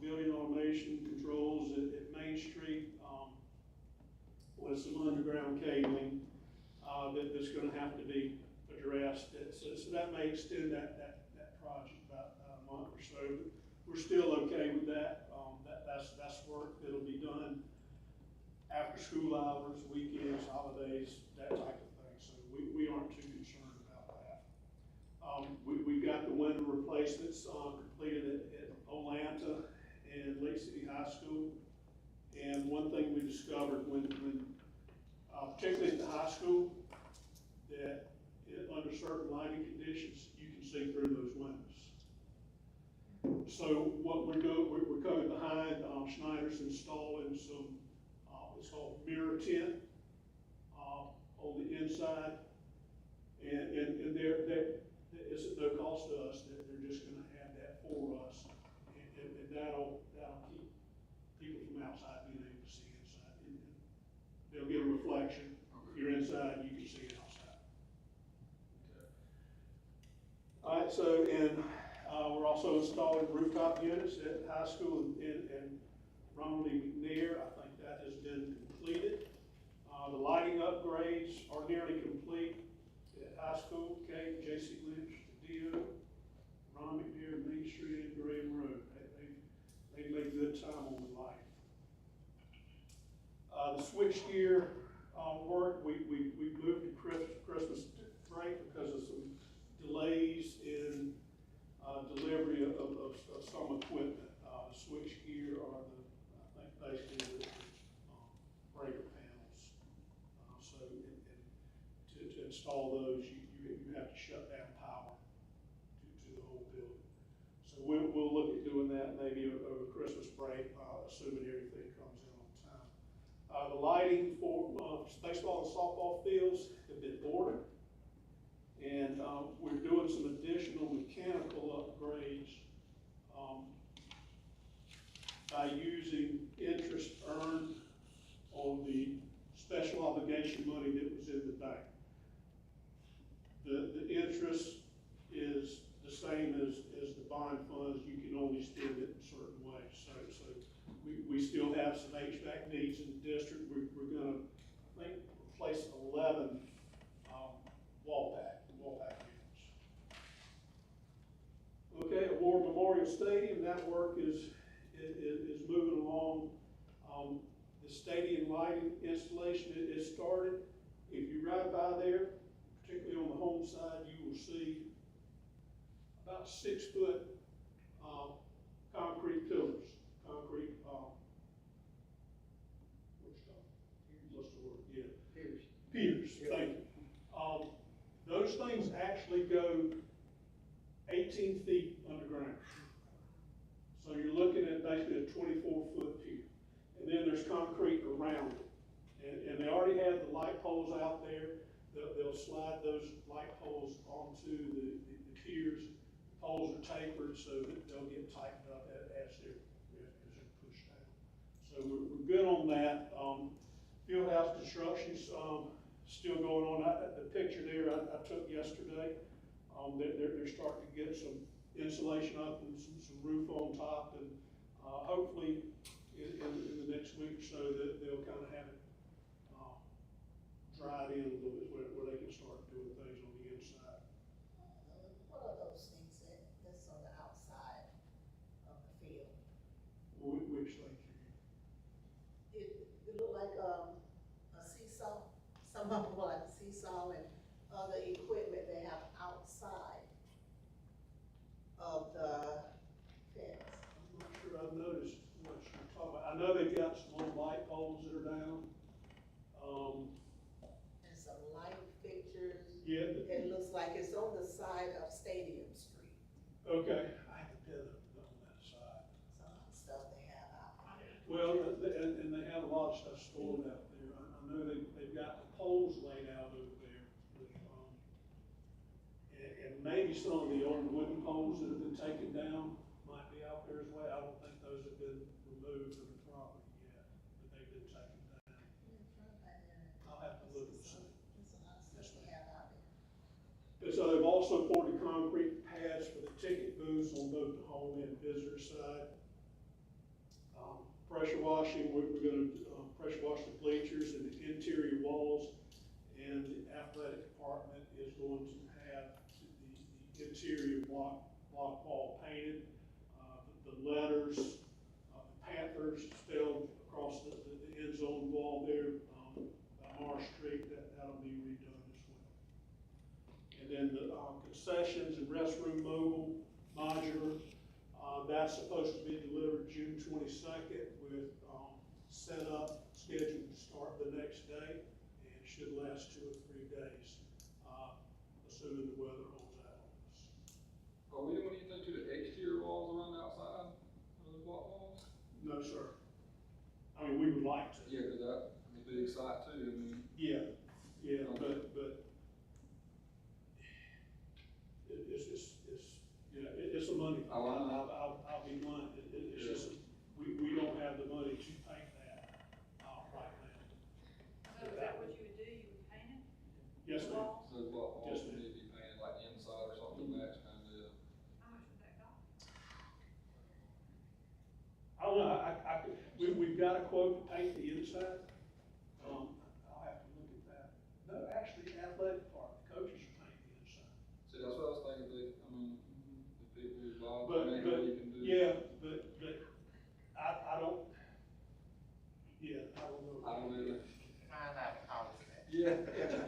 building automation controls at Main Street, with some underground cabling, that's gonna have to be addressed. So that may extend that project about a month or so. But we're still okay with that. That's work that'll be done after school hours, weekends, holidays, that type of thing. So we aren't too concerned about that. We've got the window replacements completed at Olanta and Lake City High School. And one thing we discovered when particularly at the high school, that under certain lighting conditions, you can see through those windows. So what we're doing, we're coming behind, Schneider's installing some, it's called mirror tint, on the inside. And it's at no cost to us, that they're just gonna have that for us. And that'll keep people from outside being able to see inside. And they'll get a reflection. If you're inside, you can see it outside. All right, so, and we're also installing rooftop units at high school in Romney McNair. I think that has been completed. The lighting upgrades are nearly complete at high school, Kate, J.C. Lynch, Dio, Ron McNair, Main Street, and Graham Road. They made good time on the light. The switchgear work, we moved to Christmas break because of some install those, you have to shut down power to the whole building. So we'll look at doing that maybe over Christmas break, assuming everything comes in on time. The lighting for baseball and softball fields have been ordered. And we're doing some additional mechanical upgrades by using interest earned on the special obligation money that was in the bank. The interest is the same as the bond funds. You can only spend it in certain ways. So we still have some HVAC needs in the district. We're gonna, I think, replace 11 wall pack units. Okay, War Memorial Stadium, that work is moving along. The stadium lighting installation is started. If you ride by there, particularly on the home side, you will see about 6 foot concrete pillars, what's the word? Yeah. Piers, thank you. Those things actually go 18 feet underground. So you're looking at basically a 24-foot pier. And then there's concrete around it. And they already have the light poles out there. They'll slide those light poles onto the piers. The poles are tapered so that they'll get tightened up as they're pushed down. So we're good on that. Fieldhouse construction's still going on. The picture there I took yesterday, they're starting to get some insulation up and some roof on top, and hopefully in the next week or so that they'll kind of have it dried in a little bit where they can start doing things on the inside. What are those things that's on the outside of the field? Which things? It looked like a seesaw. Some of them were like a seesaw and other equipment they have outside of the fence. I'm not sure I've noticed what you're talking about. I know they've got some little light poles that are down. And some light fixtures. Yeah. It looks like it's on the side of Stadium Street. Okay, I haven't been on that side. Some of the stuff they have out there. Well, and they have a lot of stuff stored out there. I know they've got the poles laid out over there. And maybe some of the old wooden poles that have been taken down might be out there as well. I don't think those have been removed from the property yet, but they've been taken down. I'll have to look and see. There's a lot of stuff they have out there. And so they've also poured the concrete pads for the ticket booths on both the home and visitor side. Pressure washing, we're going to pressure wash the bleachers and the interior walls, and the athletic department is going to have the interior block wall painted. The letters, the Panthers spelled across the end zone wall there by Marsh Street, that'll be redone as well. And then the concessions and restroom mobile modular, that's supposed to be delivered June 22nd with setup scheduled to start the next day, and should last 2 or 3 days, assuming the weather holds out on us. Are we doing anything to the exterior walls around the outside of the block walls? No, sir. I mean, we would like to. Yeah, cause that's a big site too, I mean. Yeah, but it's a money. Oh, I know. I'll be blunt. It's just, we don't have the money to paint that right now. So is that what you would do, you would paint it? Yes, ma'am. Walls? So the block walls Yes, ma'am. need to be painted like the inside or something, match kind of. How much would that cost? I don't know, we've got a quote to paint the inside. I'll have to look at that. No, actually, athletic department, coaches are painting the inside. See, that's what I was thinking, I mean, the people who buy, But, I mean, what you can do. yeah, but I don't, I don't know. I don't either. Find out how it's at. Yeah, yeah.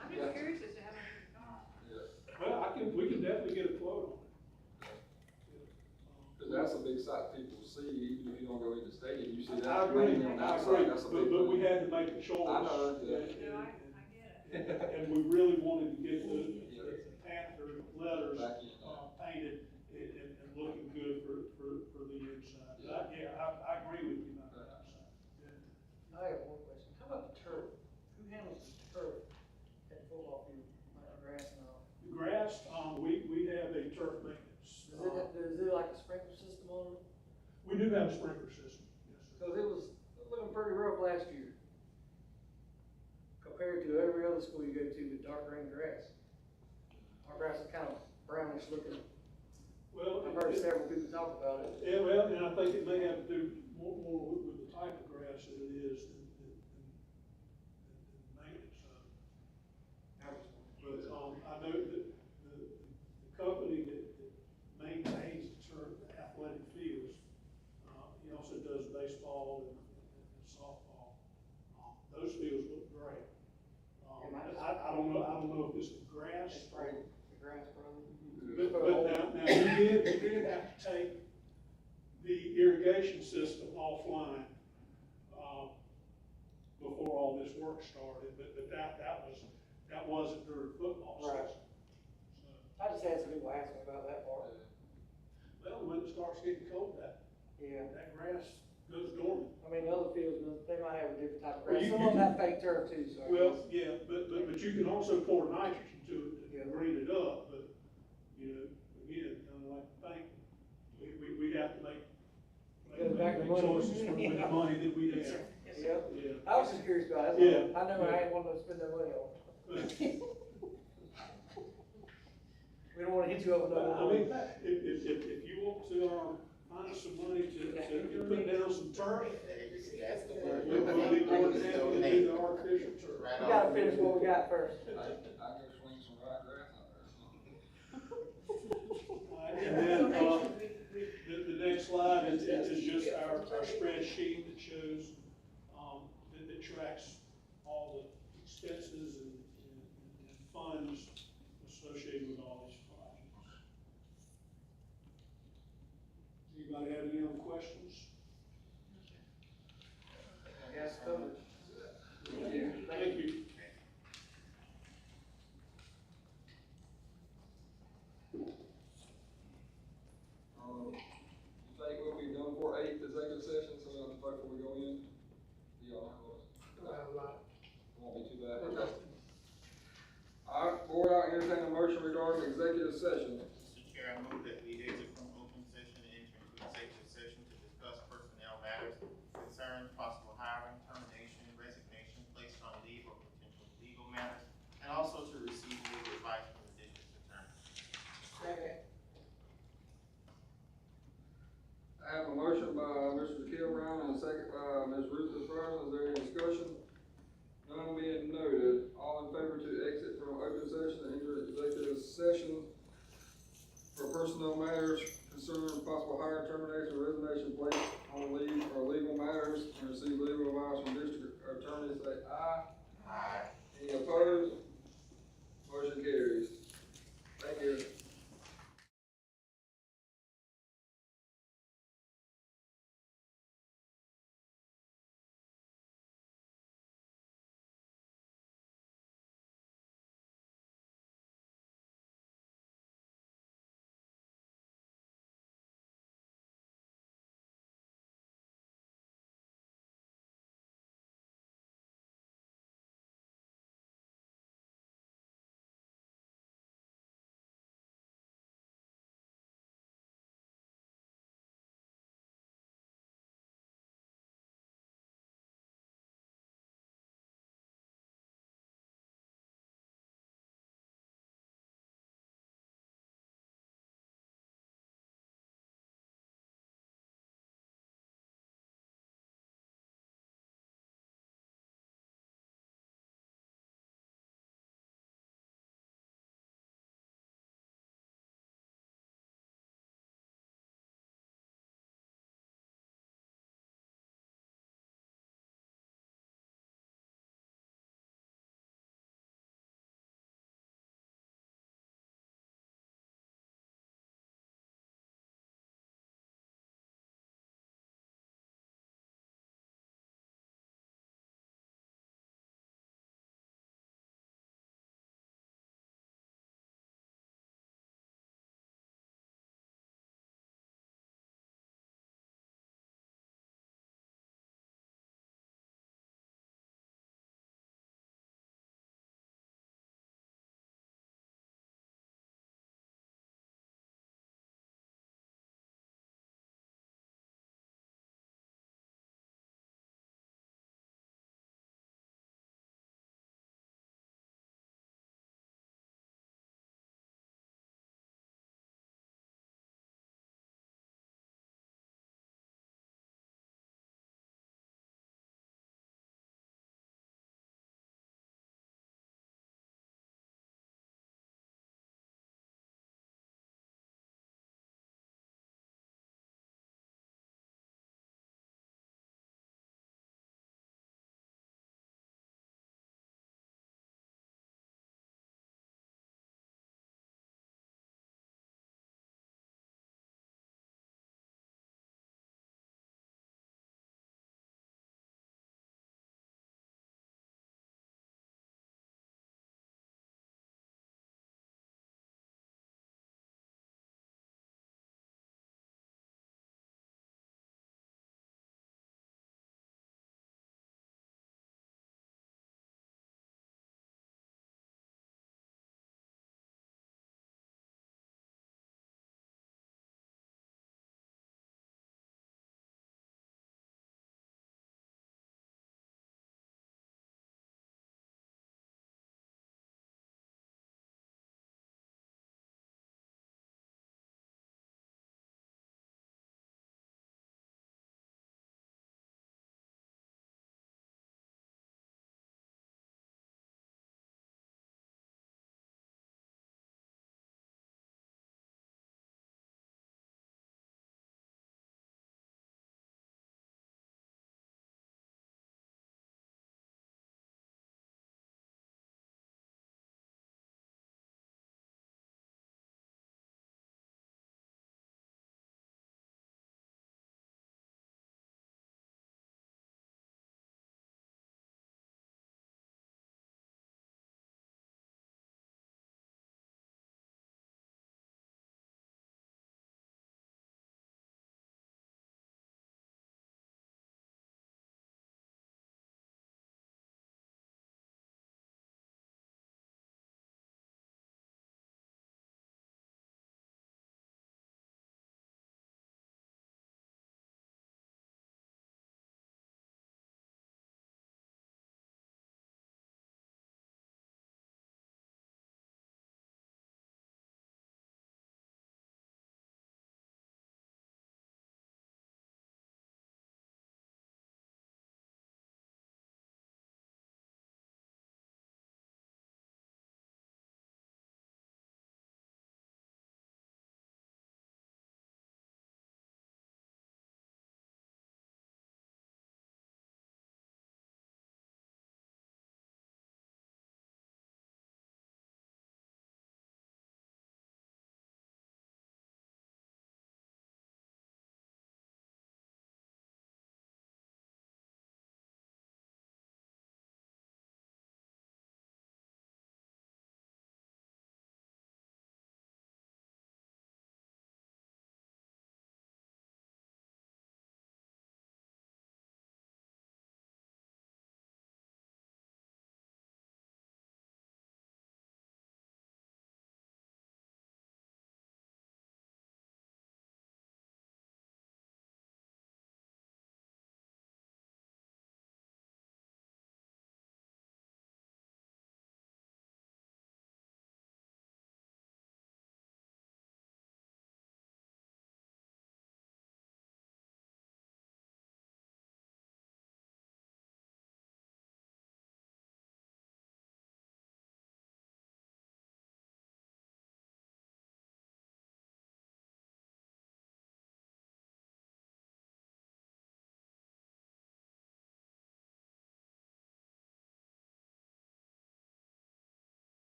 I'm just curious as to how much it would cost. Yeah, Well, we can definitely get a quote on it. cause that's a big site people see, even if you don't go in the stadium, you see I that agree, mainly on the I outside, agree, that's a big but we thing. had to make a choice. I know, yeah. No, I get it. And we really wanted to get the Panther letters, Back in. painted and looking good for the inside. But I agree with you about the outside. Yeah. I have one question. How about the turf? Who handles the turf at the football field, like the grass and all? The grass, we have a turf maintenance. Is it like a sprinkler system on it? We do have a sprinkler system, yes, sir. Cause it was looking pretty rough last year. Compared to every other school you go to with dark green grass. Our grass is kind of brownish looking. Well, I've heard several people talk about it. yeah, well, and I think it may have to do more with the type of grass that it is than maintenance of it. But, I know that the company that maintains the turf, the athletic fields, he also does baseball and softball. Those fields look great. I don't know if it's the grass. The grass problem. But now we did have to take the irrigation system offline, before all this work started, but that wasn't during football season. Right. So, I just had some people ask me about that part. well, when it starts getting cold, that grass goes dormant. I mean, the other fields, they might have a different type of Well, grass. you- Some you of them can- have fake turf too, so. I Well, guess. yeah, but you can also pour nitrogen to it to green it up, but, again, kind of like the bank, we have to make Goes back to money. choices with the money that we have. Yeah. Yeah. I was just curious about it. Yeah. I know I ain't wanting to spend that money on. We don't wanna hit you up with another I one. mean, if you want to, find some money to put down some turf, we'll be more than happy to do the artificial turf. Right We off. gotta finish what we got first. I go swing some right grass out there. And then, the next slide is just our spreadsheet that shows, that tracks all the expenses and funds associated with all these projects. Anybody have any other questions? Yes, covered. Thank you. You think what we've done for 8 executive sessions, before we go in? Y'all have won't be too bad. All right, board, I'll entertain a motion regarding executive session. Mr. Chair, I move that we exit from open session and enter into executive session to discuss personnel matters concerning possible hiring, termination, resignation, placed on leave or potential legal matters, and also to receive legal advice from the district's attorney. Second. I have a motion by Mr. Kilbrown and a second by Ms. Ruth Fryson. Is there any discussion? None being noted, all in favor to exit from open session and enter executive session for personnel matters concerning possible hire, termination, resignation, placed on leave or legal matters, and receive legal advice from district attorney, say aye. Aye. Any opposed? Motion carries. Thank you.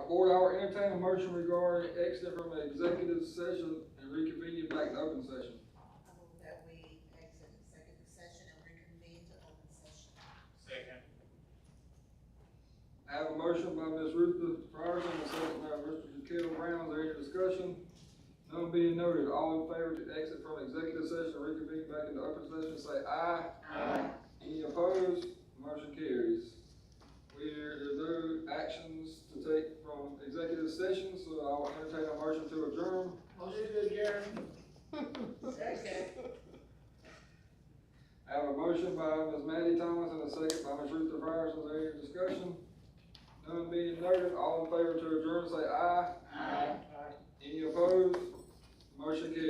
board, I will entertain a motion regarding exiting from an executive session and reconvening back in open session. I move that we exit executive session and reconvene to open session. Second. I have a motion by Ms. Rutha Frierson, and a second by Mr. Kettle Brown. Is there any discussion? None being noted, all in favor to exit from executive session and reconvene back into open session, say aye. Aye. Any opposed? Motion carries. There's no actions to take from executive session, so I will entertain a motion to adjourn. Motion to adjourn. Second. I have a motion by Ms. Maddie Thomas and a second by Ms. Rutha Frierson. Is there any discussion? None being noted, all in favor to adjourn, say aye. Aye. Any opposed? Motion carries.